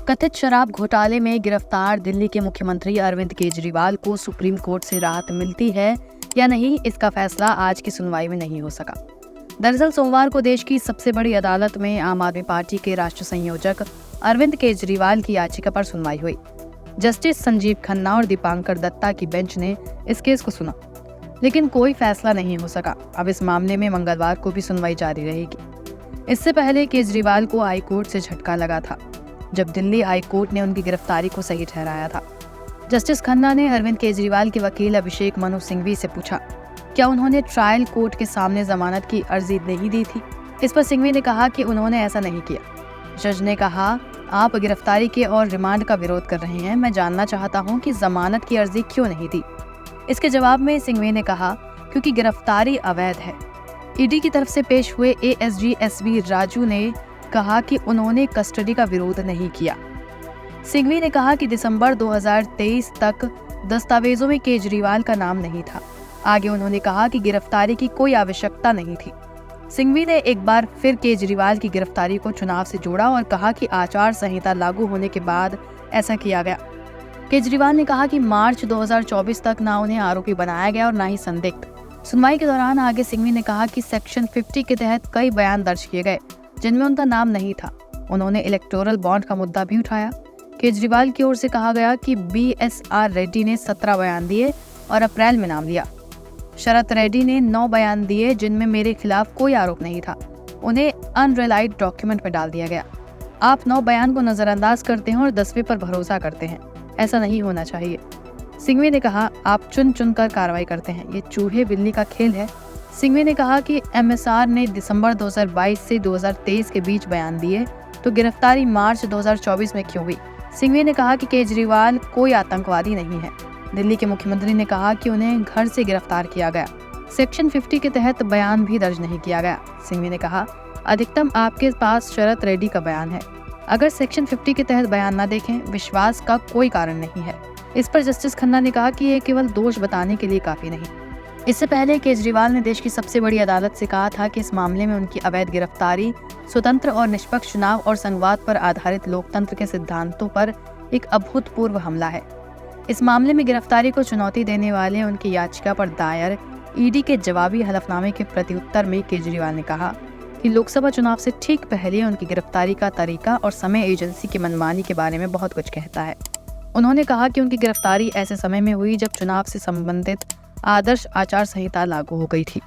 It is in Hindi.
कथित शराब घोटाले में गिरफ्तार दिल्ली के मुख्यमंत्री अरविंद केजरीवाल को सुप्रीम कोर्ट से राहत मिलती है या नहीं, इसका फैसला आज की सुनवाई में नहीं हो सका। दरअसल सोमवार को देश की सबसे बड़ी अदालत में आम आदमी पार्टी के राष्ट्रीय संयोजक अरविंद केजरीवाल की याचिका पर सुनवाई हुई। जस्टिस संजीव खन्ना और दीपांकर दत्ता की बेंच ने इस केस को सुना, लेकिन कोई फैसला नहीं हो सका। अब इस मामले में मंगलवार को भी सुनवाई जारी रहेगी। इससे पहले केजरीवाल को हाई कोर्ट से झटका लगा था, जब दिल्ली हाई कोर्ट ने उनकी गिरफ्तारी को सही ठहराया था। जस्टिस खन्ना ने अरविंद केजरीवाल के वकील अभिषेक मनु सिंघवी से पूछा, क्या उन्होंने ट्रायल कोर्ट के सामने जमानत की अर्जी नहीं दी थी। इस पर सिंघवी ने कहा कि उन्होंने ऐसा नहीं किया। जज ने कहा, आप गिरफ्तारी के और रिमांड का विरोध कर रहे हैं। मैं जानना चाहता हूं कि जमानत की अर्जी क्यों नहीं दी। इसके जवाब में सिंघवी ने कहा, क्योंकि गिरफ्तारी अवैध है। ईडी की तरफ से पेश हुए एएसजी एसवी राजू ने कहा कि उन्होंने कस्टडी का विरोध नहीं किया। सिंघवी ने कहा कि दिसंबर 2023 तक दस्तावेजों में केजरीवाल का नाम नहीं था। आगे उन्होंने कहा कि गिरफ्तारी की कोई आवश्यकता नहीं थी। सिंघवी ने एक बार फिर केजरीवाल की गिरफ्तारी को चुनाव से जोड़ा और कहा कि आचार संहिता लागू होने के बाद ऐसा किया गया। केजरीवाल ने कहा कि मार्च 2024 तक ना उन्हें आरोपी बनाया गया और ना ही संदिग्ध। सुनवाई के दौरान आगे सिंघवी ने कहा कि सेक्शन 50 के तहत कई बयान दर्ज किए गए जिनमें उनका नाम नहीं था। उन्होंने इलेक्टोरल बॉन्ड का मुद्दा भी उठाया। केजरीवाल की ओर से कहा गया कि BSR रेड्डी ने 17 बयान दिए और अप्रैल में नाम लिया। शरत रेड्डी ने 9 बयान दिए जिनमें मेरे खिलाफ कोई आरोप नहीं था। उन्हें अनरिलाइड डॉक्यूमेंट में डाल दिया गया। आप 9 बयान को नजरअंदाज करते हैं और 10वें पर भरोसा करते हैं। ऐसा नहीं होना चाहिए। सिंघवी ने कहा, आप चुन चुन कर कार्रवाई करते हैं। ये चूहे बिल्ली का खेल है। सिंघवी ने कहा कि MSR ने दिसंबर 2022 से 2023 के बीच बयान दिए, तो गिरफ्तारी मार्च 2024 में क्यों हुई। सिंघवी ने कहा कि केजरीवाल कोई आतंकवादी नहीं है। दिल्ली के मुख्यमंत्री ने कहा कि उन्हें घर से गिरफ्तार किया गया। सेक्शन 50 के तहत बयान भी दर्ज नहीं किया गया। सिंघवी ने कहा, अधिकतम आपके पास शरत रेड्डी का बयान है। अगर सेक्शन 50 के तहत बयान न देखें, विश्वास का कोई कारण नहीं है। इस पर जस्टिस खन्ना ने कहा कि ये केवल दोष बताने के लिए काफी नहीं। इससे पहले केजरीवाल ने देश की सबसे बड़ी अदालत से कहा था कि इस मामले में उनकी अवैध गिरफ्तारी स्वतंत्र और निष्पक्ष चुनाव और संवाद पर आधारित लोकतंत्र के सिद्धांतों पर एक अभूतपूर्व हमला है। इस मामले में गिरफ्तारी को चुनौती देने वाले उनकी याचिका पर दायर ईडी के जवाबी हलफनामे के प्रत्युत्तर में केजरीवाल ने कहा कि लोकसभा चुनाव से ठीक पहले उनकी गिरफ्तारी का तरीका और समय एजेंसी की मनमानी के बारे में बहुत कुछ कहता है। उन्होंने कहा कि उनकी गिरफ्तारी ऐसे समय में हुई जब चुनाव से संबंधित आदर्श आचार संहिता लागू हो गई थी।